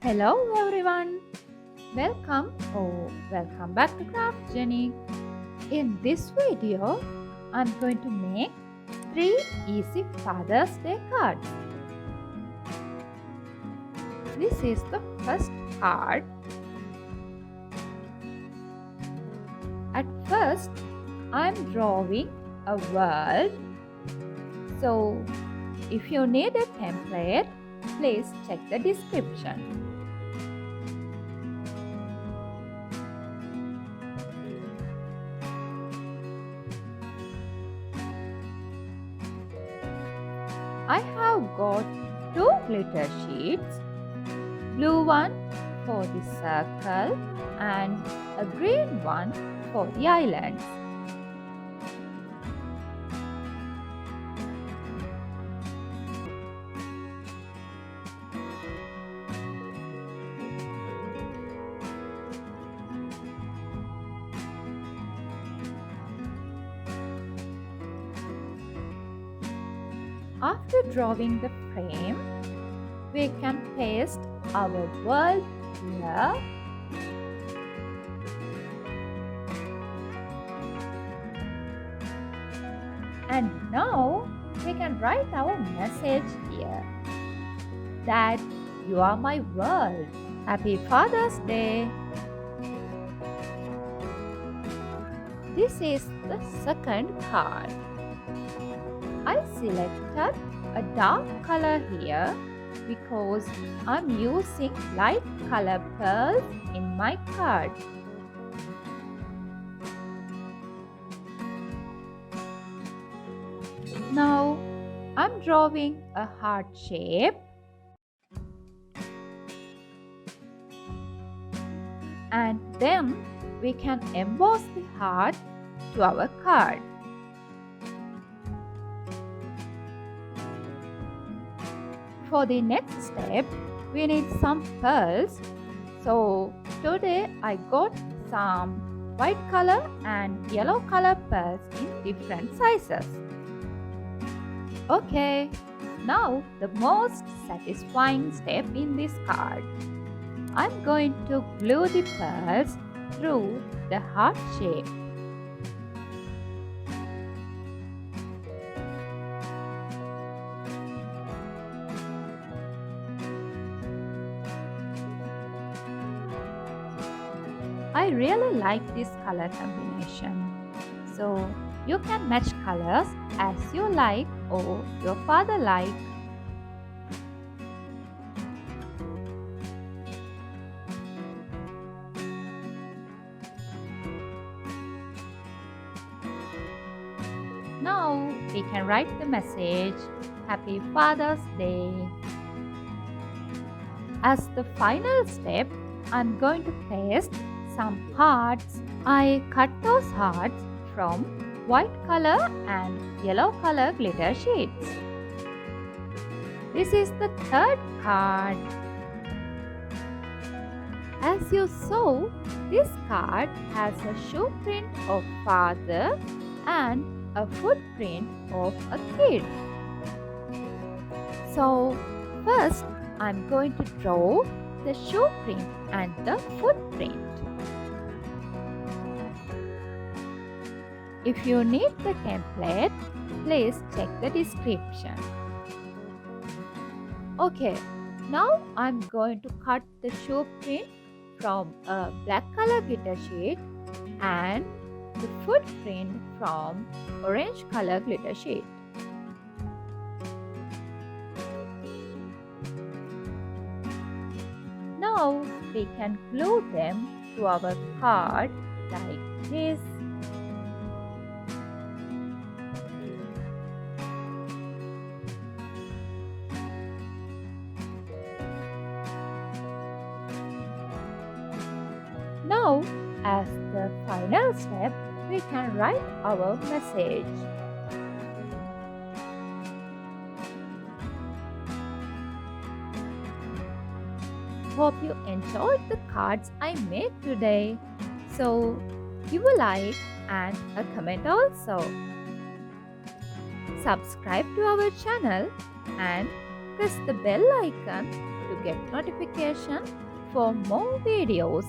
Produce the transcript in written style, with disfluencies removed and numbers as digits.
Hello everyone, welcome back to Craft Jenny. In this video, I'm going to make 3 easy Father's Day cards. This is the first card. At first, I'm drawing a world. So, if you need a template, please check the description. I have got 2 glitter sheets, blue one for the circle and a green one for the islands. After drawing the frame, we can paste our world here. And now we can write our message here. Dad, you are my world. Happy Father's Day. This is the second card. I selected a dark color here because I'm using light color pearls in my card. Now I'm drawing a heart shape and then we can emboss the heart to our card. For the next step, we need some pearls. So today I got some white color and yellow color pearls in different sizes. Okay, now the most satisfying step in this card. I'm going to glue the pearls through the heart shape. I really like this color combination. So you can match colors as you like or your father like. Now we can write the message, Happy Father's Day. As the final step, I'm going to paste some hearts. I cut those hearts from white color and yellow color glitter sheets. This is the third card. As you saw, this card has a shoe print of father and a footprint of a kid. So first I'm going to draw the shoe print and the footprint. If you need the template, please check the description. Okay, now I'm going to cut the shoe print from a black color glitter sheet and the footprint from orange color glitter sheet. Now we can glue them to our card like this. Now, as the final step, we can write our message. Hope you enjoyed the cards I made today. So, give a like and a comment also. Subscribe to our channel and press the bell icon to get notification for more videos.